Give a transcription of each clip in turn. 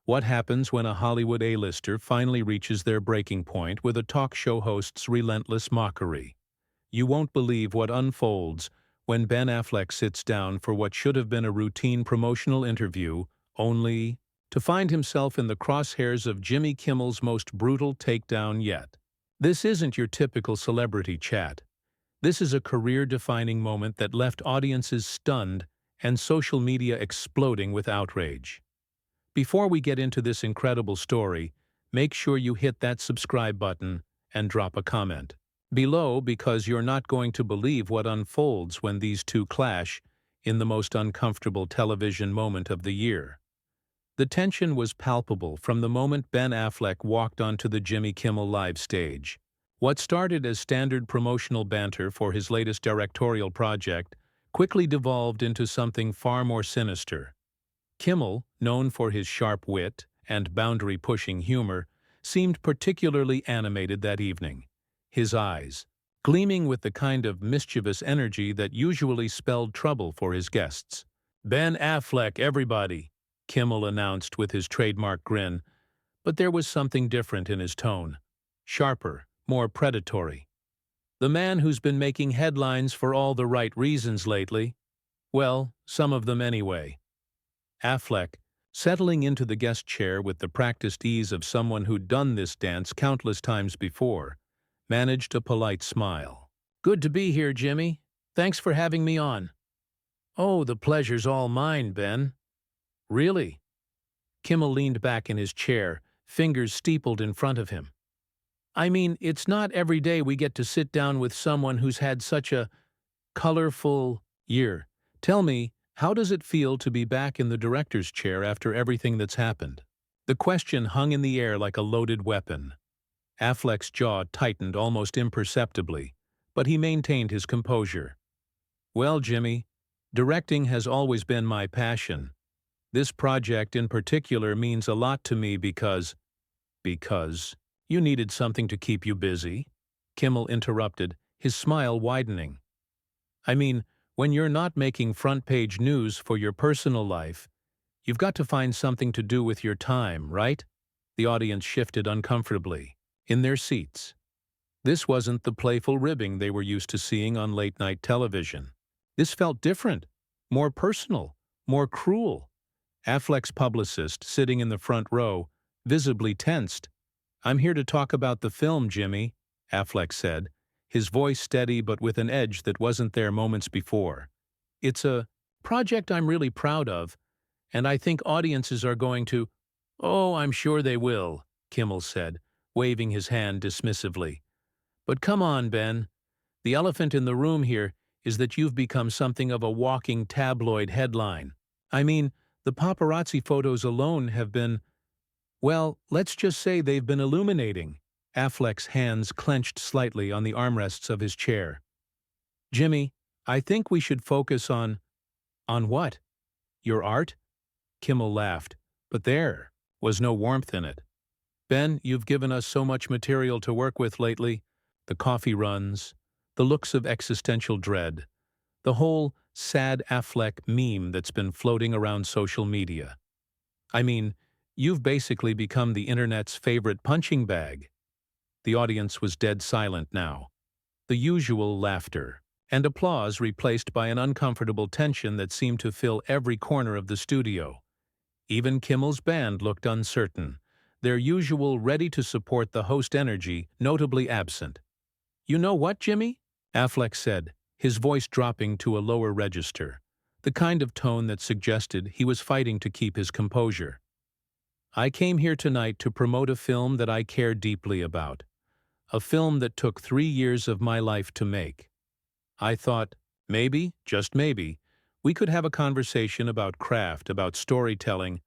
What happens when a Hollywood A-lister finally reaches their breaking point with a talk show host's relentless mockery? You won't believe what unfolds when Ben Affleck sits down for what should have been a routine promotional interview, only to find himself in the crosshairs of Jimmy Kimmel's most brutal takedown yet. This isn't your typical celebrity chat. This is a career-defining moment that left audiences stunned and social media exploding with outrage. Before we get into this incredible story, make sure you hit that subscribe button and drop a comment below, because you're not going to believe what unfolds when these two clash in the most uncomfortable television moment of the year. The tension was palpable from the moment Ben Affleck walked onto the Jimmy Kimmel Live stage. What started as standard promotional banter for his latest directorial project quickly devolved into something far more sinister. Kimmel, known for his sharp wit and boundary-pushing humor, seemed particularly animated that evening, his eyes gleaming with the kind of mischievous energy that usually spelled trouble for his guests. "Ben Affleck, everybody," Kimmel announced with his trademark grin, but there was something different in his tone. Sharper, more predatory. "The man who's been making headlines for all the right reasons lately. Well, some of them anyway." Affleck, settling into the guest chair with the practiced ease of someone who'd done this dance countless times before, managed a polite smile. "Good to be here, Jimmy. Thanks for having me on." "Oh, the pleasure's all mine, Ben." "Really?" Kimmel leaned back in his chair, fingers steepled in front of him. "I mean, it's not every day we get to sit down with someone who's had such a colorful year. Tell me, how does it feel to be back in the director's chair after everything that's happened?" The question hung in the air like a loaded weapon. Affleck's jaw tightened almost imperceptibly, but he maintained his composure. "Well, Jimmy, directing has always been my passion. This project in particular means a lot to me because you needed something to keep you busy," Kimmel interrupted, his smile widening. "I mean, when you're not making front-page news for your personal life, you've got to find something to do with your time, right?" The audience shifted uncomfortably in their seats. This wasn't the playful ribbing they were used to seeing on late-night television. This felt different, more personal, more cruel. Affleck's publicist, sitting in the front row, visibly tensed. "I'm here to talk about the film, Jimmy," Affleck said, his voice steady but with an edge that wasn't there moments before. "It's a project I'm really proud of, and I think audiences are going to—" "Oh, I'm sure they will," Kimmel said, waving his hand dismissively. "But come on, Ben. The elephant in the room here is that you've become something of a walking tabloid headline. I mean, the paparazzi photos alone have been, well, let's just say they've been illuminating." Affleck's hands clenched slightly on the armrests of his chair. "Jimmy, I think we should focus on—" "On what? Your art?" Kimmel laughed, but there was no warmth in it. "Ben, you've given us so much material to work with lately. The coffee runs, the looks of existential dread, the whole sad Affleck meme that's been floating around social media. I mean, you've basically become the internet's favorite punching bag." The audience was dead silent now. The usual laughter and applause replaced by an uncomfortable tension that seemed to fill every corner of the studio. Even Kimmel's band looked uncertain, their usual ready-to-support the host energy notably absent. "You know what, Jimmy?" Affleck said, his voice dropping to a lower register, the kind of tone that suggested he was fighting to keep his composure. "I came here tonight to promote a film that I care deeply about, a film that took 3 years of my life to make. I thought, maybe, just maybe, we could have a conversation about craft, about storytelling,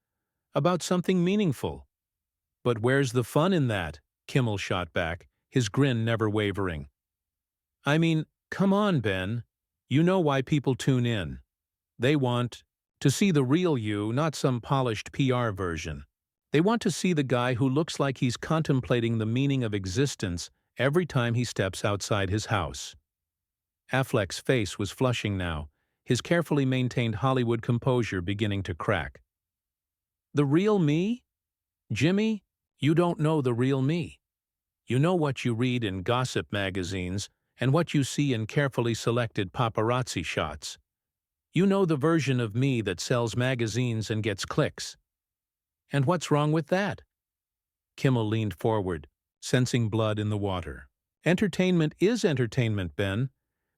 about something meaningful." "But where's the fun in that?" Kimmel shot back, his grin never wavering. "I mean, come on, Ben. You know why people tune in. They want to see the real you, not some polished PR version. They want to see the guy who looks like he's contemplating the meaning of existence every time he steps outside his house." Affleck's face was flushing now, his carefully maintained Hollywood composure beginning to crack. "The real me? Jimmy, you don't know the real me. You know what you read in gossip magazines and what you see in carefully selected paparazzi shots. You know the version of me that sells magazines and gets clicks. And what's wrong with that? Kimmel leaned forward, sensing blood in the water. Entertainment is entertainment, Ben.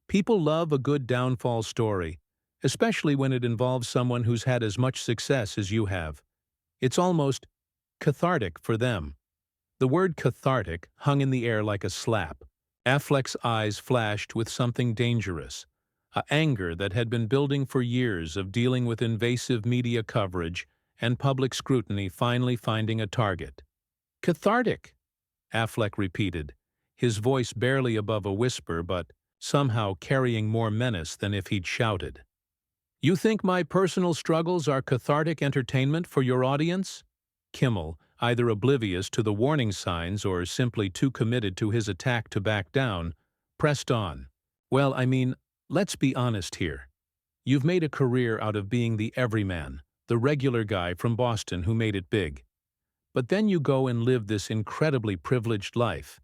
People love a good downfall story, especially when it involves someone who's had as much success as you have. It's almost cathartic for them. The word cathartic hung in the air like a slap. Affleck's eyes flashed with something dangerous, a anger that had been building for years of dealing with invasive media coverage and public scrutiny finally finding a target. Cathartic, Affleck repeated, his voice barely above a whisper but somehow carrying more menace than if he'd shouted. You think my personal struggles are cathartic entertainment for your audience? Kimmel, either oblivious to the warning signs or simply too committed to his attack to back down, pressed on. Well, I mean, let's be honest here. You've made a career out of being the everyman, the regular guy from Boston who made it big. But then you go and live this incredibly privileged life,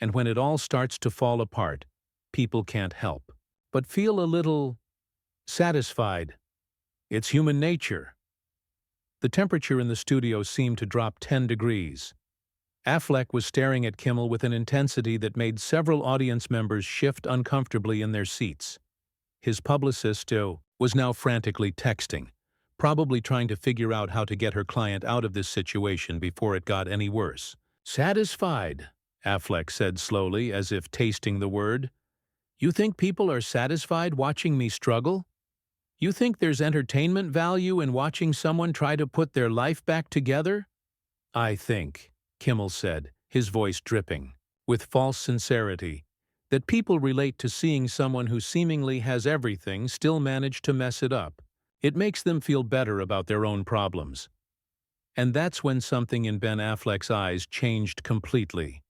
and when it all starts to fall apart, people can't help but feel a little satisfied. It's human nature. The temperature in the studio seemed to drop 10 degrees. Affleck was staring at Kimmel with an intensity that made several audience members shift uncomfortably in their seats. His publicist, was now frantically texting, probably trying to figure out how to get her client out of this situation before it got any worse. Satisfied, Affleck said slowly, as if tasting the word. You think people are satisfied watching me struggle? You think there's entertainment value in watching someone try to put their life back together? I think, Kimmel said, his voice dripping, with false sincerity, that people relate to seeing someone who seemingly has everything still manage to mess it up. It makes them feel better about their own problems. And that's when something in Ben Affleck's eyes changed completely.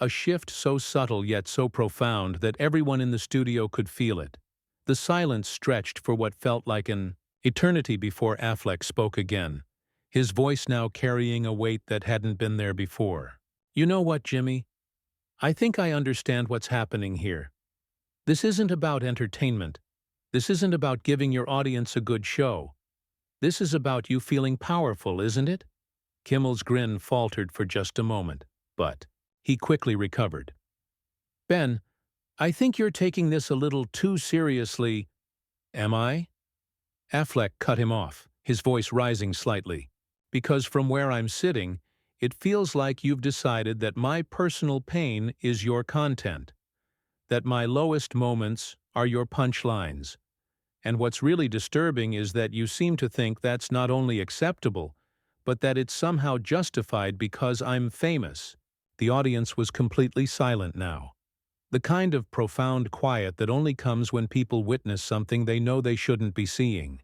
A shift so subtle yet so profound that everyone in the studio could feel it. The silence stretched for what felt like an eternity before Affleck spoke again, his voice now carrying a weight that hadn't been there before. You know what, Jimmy? I think I understand what's happening here. This isn't about entertainment. This isn't about giving your audience a good show. This is about you feeling powerful, isn't it? Kimmel's grin faltered for just a moment, but he quickly recovered. Ben, I think you're taking this a little too seriously. Am I? Affleck cut him off, his voice rising slightly. Because from where I'm sitting, it feels like you've decided that my personal pain is your content, that my lowest moments are your punchlines. And what's really disturbing is that you seem to think that's not only acceptable, but that it's somehow justified because I'm famous. The audience was completely silent now. The kind of profound quiet that only comes when people witness something they know they shouldn't be seeing.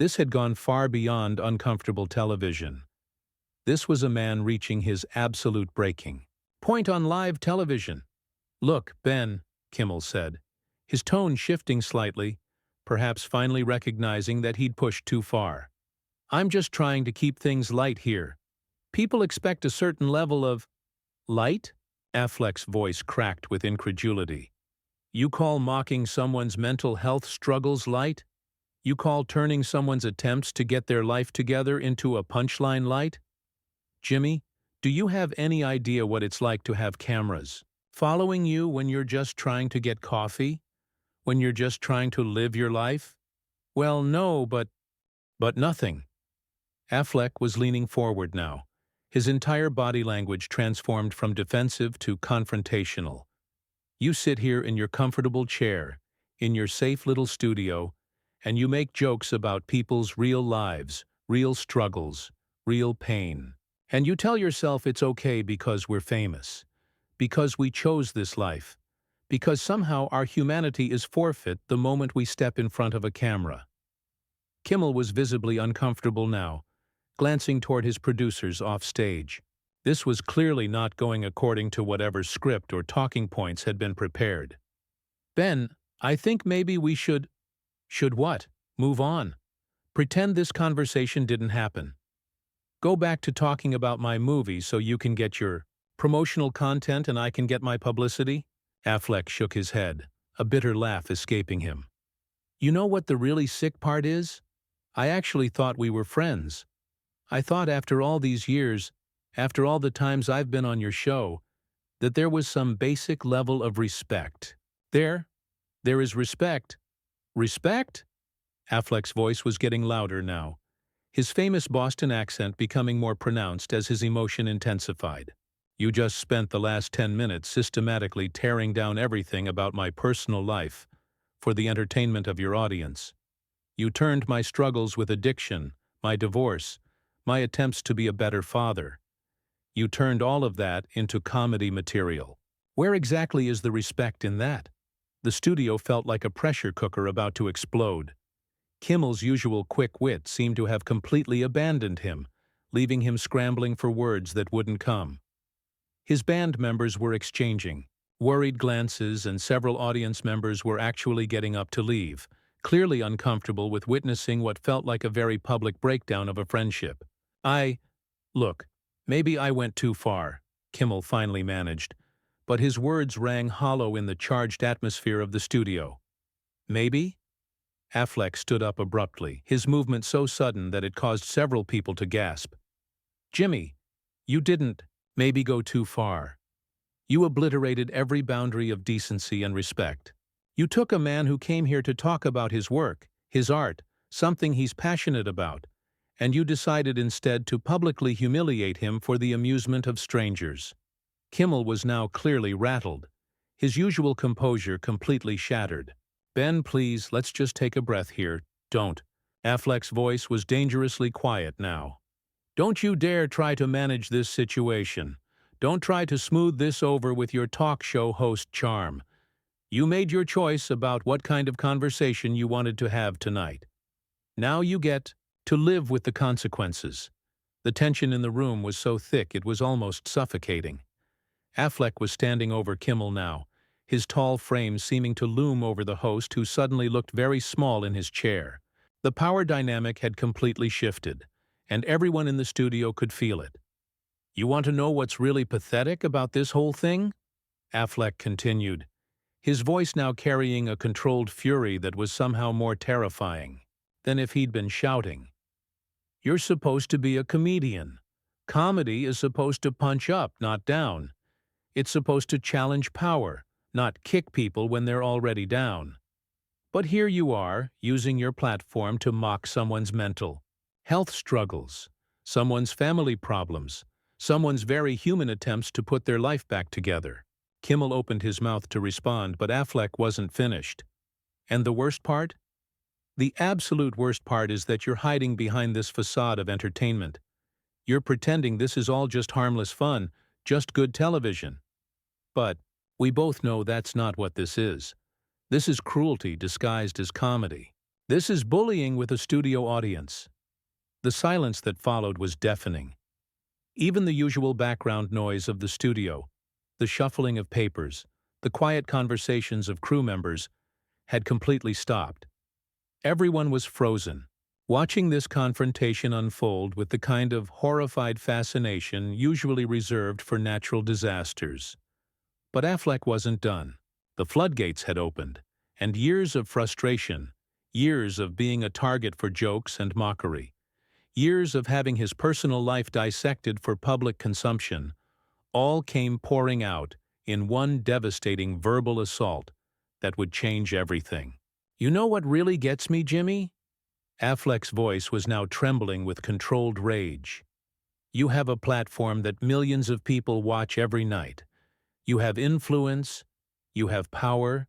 This had gone far beyond uncomfortable television. This was a man reaching his absolute breaking point on live television. Look, Ben, Kimmel said, his tone shifting slightly, perhaps finally recognizing that he'd pushed too far. I'm just trying to keep things light here. People expect a certain level of light? Affleck's voice cracked with incredulity. You call mocking someone's mental health struggles light? You call turning someone's attempts to get their life together into a punchline light? Jimmy, do you have any idea what it's like to have cameras following you when you're just trying to get coffee? When you're just trying to live your life? Well, no, but nothing. Affleck was leaning forward now, his entire body language transformed from defensive to confrontational. You sit here in your comfortable chair, in your safe little studio, and you make jokes about people's real lives, real struggles, real pain. And you tell yourself it's okay because we're famous, because we chose this life, because somehow our humanity is forfeit the moment we step in front of a camera. Kimmel was visibly uncomfortable now, glancing toward his producers off stage. This was clearly not going according to whatever script or talking points had been prepared. Ben, I think maybe we should what? Move on. Pretend this conversation didn't happen. Go back to talking about my movie so you can get your promotional content and I can get my publicity? Affleck shook his head, a bitter laugh escaping him. You know what the really sick part is? I actually thought we were friends. I thought after all these years, after all the times I've been on your show, that there was some basic level of respect. There is respect. Respect? Affleck's voice was getting louder now, his famous Boston accent becoming more pronounced as his emotion intensified. You just spent the last 10 minutes systematically tearing down everything about my personal life for the entertainment of your audience. You turned my struggles with addiction, my divorce, my attempts to be a better father. You turned all of that into comedy material. Where exactly is the respect in that? The studio felt like a pressure cooker about to explode. Kimmel's usual quick wit seemed to have completely abandoned him, leaving him scrambling for words that wouldn't come. His band members were exchanging worried glances, and several audience members were actually getting up to leave, clearly uncomfortable with witnessing what felt like a very public breakdown of a friendship. Look, maybe I went too far, Kimmel finally managed, but his words rang hollow in the charged atmosphere of the studio. Maybe? Affleck stood up abruptly, his movement so sudden that it caused several people to gasp. Jimmy, you didn't maybe go too far. You obliterated every boundary of decency and respect. You took a man who came here to talk about his work, his art, something he's passionate about, and you decided instead to publicly humiliate him for the amusement of strangers. Kimmel was now clearly rattled, his usual composure completely shattered. Ben, please, let's just take a breath here. Don't. Affleck's voice was dangerously quiet now. Don't you dare try to manage this situation. Don't try to smooth this over with your talk show host charm. You made your choice about what kind of conversation you wanted to have tonight. Now you get to live with the consequences. The tension in the room was so thick it was almost suffocating. Affleck was standing over Kimmel now, his tall frame seeming to loom over the host who suddenly looked very small in his chair. The power dynamic had completely shifted, and everyone in the studio could feel it. You want to know what's really pathetic about this whole thing? Affleck continued, his voice now carrying a controlled fury that was somehow more terrifying than if he'd been shouting. You're supposed to be a comedian. Comedy is supposed to punch up, not down. It's supposed to challenge power, not kick people when they're already down. But here you are, using your platform to mock someone's mental health struggles, someone's family problems, someone's very human attempts to put their life back together. Kimmel opened his mouth to respond, but Affleck wasn't finished. And the worst part? The absolute worst part is that you're hiding behind this facade of entertainment. You're pretending this is all just harmless fun, just good television. But we both know that's not what this is. This is cruelty disguised as comedy. This is bullying with a studio audience. The silence that followed was deafening. Even the usual background noise of the studio, the shuffling of papers, the quiet conversations of crew members, had completely stopped. Everyone was frozen, watching this confrontation unfold with the kind of horrified fascination usually reserved for natural disasters. But Affleck wasn't done. The floodgates had opened, and years of frustration, years of being a target for jokes and mockery, years of having his personal life dissected for public consumption, all came pouring out in one devastating verbal assault that would change everything. You know what really gets me, Jimmy? Affleck's voice was now trembling with controlled rage. You have a platform that millions of people watch every night. You have influence, you have power,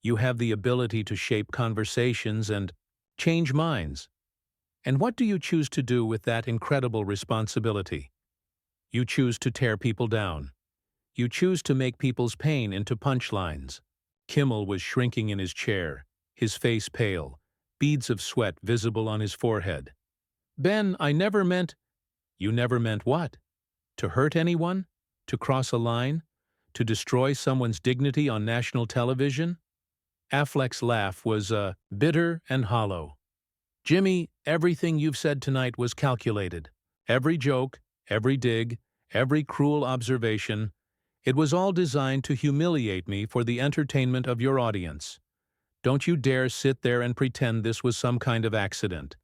you have the ability to shape conversations and change minds. And what do you choose to do with that incredible responsibility? You choose to tear people down. You choose to make people's pain into punchlines. Kimmel was shrinking in his chair, his face pale, beads of sweat visible on his forehead. Ben, I never meant— You never meant what? To hurt anyone? To cross a line? To destroy someone's dignity on national television? Affleck's laugh was bitter and hollow. Jimmy, everything you've said tonight was calculated. Every joke, every dig, every cruel observation, it was all designed to humiliate me for the entertainment of your audience. Don't you dare sit there and pretend this was some kind of accident.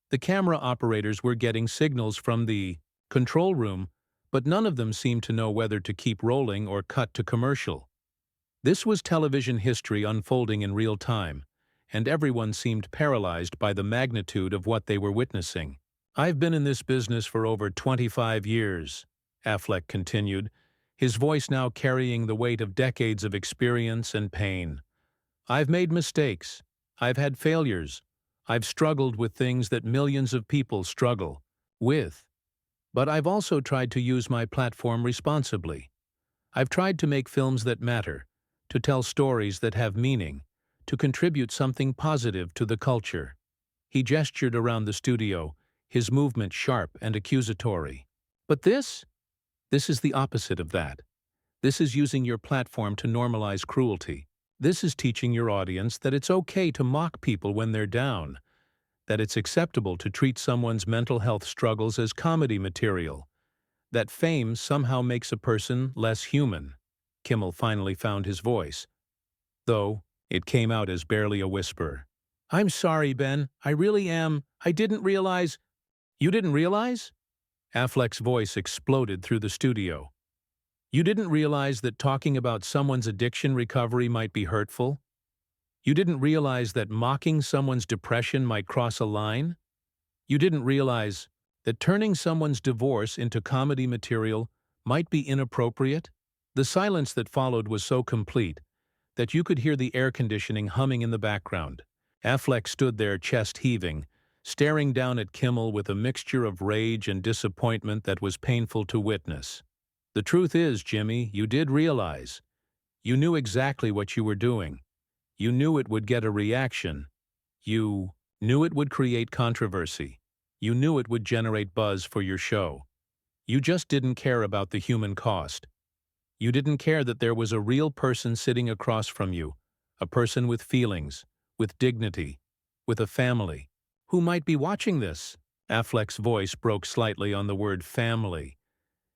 The camera operators were getting signals from the control room, but none of them seemed to know whether to keep rolling or cut to commercial. This was television history unfolding in real time, and everyone seemed paralyzed by the magnitude of what they were witnessing. I've been in this business for over 25 years, Affleck continued, his voice now carrying the weight of decades of experience and pain. I've made mistakes. I've had failures. I've struggled with things that millions of people struggle with. But I've also tried to use my platform responsibly. I've tried to make films that matter, to tell stories that have meaning, to contribute something positive to the culture. He gestured around the studio, his movement sharp and accusatory. But this is the opposite of that. This is using your platform to normalize cruelty. This is teaching your audience that it's okay to mock people when they're down, that it's acceptable to treat someone's mental health struggles as comedy material, that fame somehow makes a person less human. Kimmel finally found his voice, though it came out as barely a whisper. I'm sorry, Ben. I really am. I didn't realize. You didn't realize? Affleck's voice exploded through the studio. You didn't realize that talking about someone's addiction recovery might be hurtful? You didn't realize that mocking someone's depression might cross a line? You didn't realize that turning someone's divorce into comedy material might be inappropriate? The silence that followed was so complete that you could hear the air conditioning humming in the background. Affleck stood there, chest heaving, staring down at Kimmel with a mixture of rage and disappointment that was painful to witness. The truth is, Jimmy, you did realize. You knew exactly what you were doing. You knew it would get a reaction. You knew it would create controversy. You knew it would generate buzz for your show. You just didn't care about the human cost. You didn't care that there was a real person sitting across from you, a person with feelings, with dignity, with a family, who might be watching this. Affleck's voice broke slightly on the word family,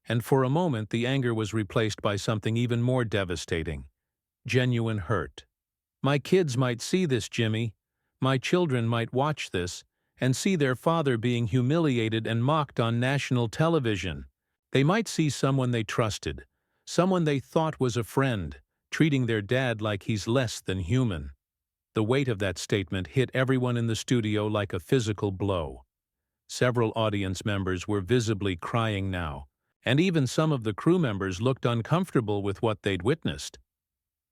and for a moment the anger was replaced by something even more devastating: genuine hurt. My kids might see this, Jimmy. My children might watch this and see their father being humiliated and mocked on national television. They might see someone they trusted, someone they thought was a friend, treating their dad like he's less than human. The weight of that statement hit everyone in the studio like a physical blow. Several audience members were visibly crying now, and even some of the crew members looked uncomfortable with what they'd witnessed.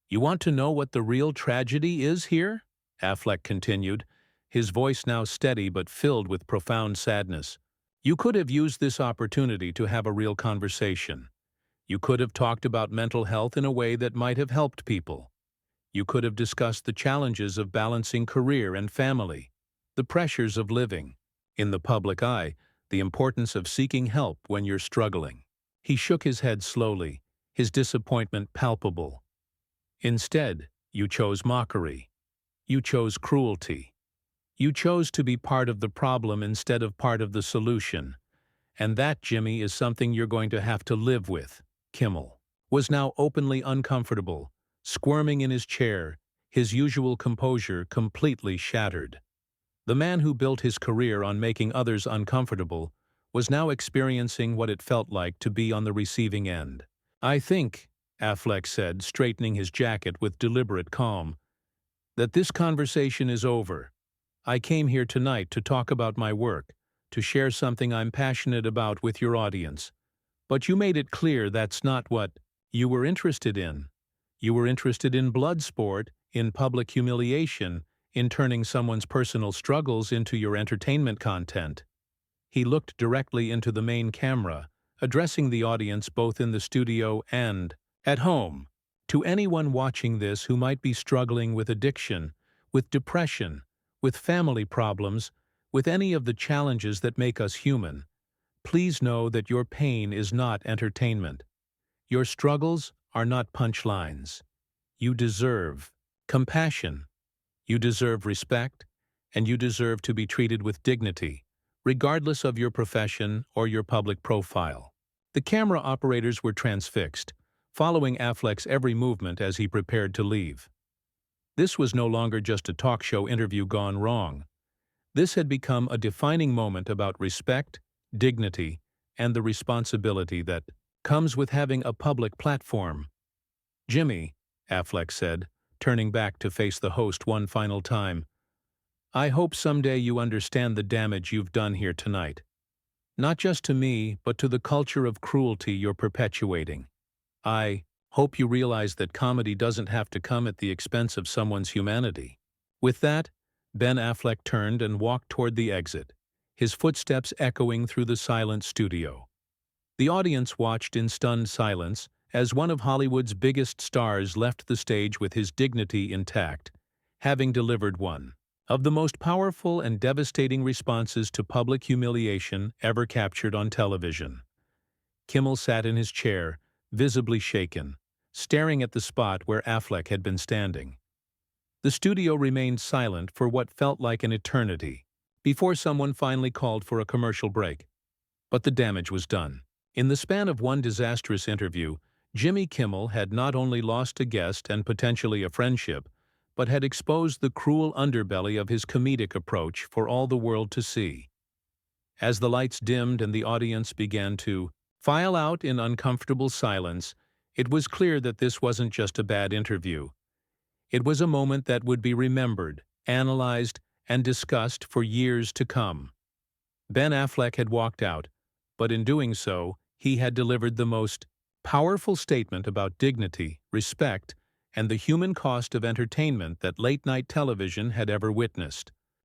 You want to know what the real tragedy is here? Affleck continued, his voice now steady but filled with profound sadness. You could have used this opportunity to have a real conversation. You could have talked about mental health in a way that might have helped people. You could have discussed the challenges of balancing career and family, the pressures of living, in the public eye, the importance of seeking help when you're struggling. He shook his head slowly, his disappointment palpable. Instead, you chose mockery. You chose cruelty. You chose to be part of the problem instead of part of the solution. And that, Jimmy, is something you're going to have to live with. Kimmel was now openly uncomfortable, squirming in his chair, his usual composure completely shattered. The man who built his career on making others uncomfortable was now experiencing what it felt like to be on the receiving end. I think, Affleck said, straightening his jacket with deliberate calm, that this conversation is over. I came here tonight to talk about my work, to share something I'm passionate about with your audience. But you made it clear that's not what you were interested in. You were interested in blood sport, in public humiliation, in turning someone's personal struggles into your entertainment content. He looked directly into the main camera, addressing the audience both in the studio and at home. To anyone watching this who might be struggling with addiction, with depression, with family problems, with any of the challenges that make us human, please know that your pain is not entertainment. Your struggles are not punchlines. You deserve compassion. You deserve respect, and you deserve to be treated with dignity, regardless of your profession or your public profile. The camera operators were transfixed, following Affleck's every movement as he prepared to leave. This was no longer just a talk show interview gone wrong. This had become a defining moment about respect, dignity, and the responsibility that comes with having a public platform. "Jimmy," Affleck said, turning back to face the host one final time, "I hope someday you understand the damage you've done here tonight. Not just to me, but to the culture of cruelty you're perpetuating. I hope you realize that comedy doesn't have to come at the expense of someone's humanity." With that, Ben Affleck turned and walked toward the exit, his footsteps echoing through the silent studio. The audience watched in stunned silence as one of Hollywood's biggest stars left the stage with his dignity intact, having delivered one of the most powerful and devastating responses to public humiliation ever captured on television. Kimmel sat in his chair, visibly shaken, staring at the spot where Affleck had been standing. The studio remained silent for what felt like an eternity, before someone finally called for a commercial break. But the damage was done. In the span of one disastrous interview, Jimmy Kimmel had not only lost a guest and potentially a friendship, but had exposed the cruel underbelly of his comedic approach for all the world to see. As the lights dimmed and the audience began to file out in uncomfortable silence, it was clear that this wasn't just a bad interview. It was a moment that would be remembered, analyzed, and discussed for years to come. Ben Affleck had walked out, but in doing so, he had delivered the most powerful statement about dignity, respect, and the human cost of entertainment that late-night television had ever witnessed.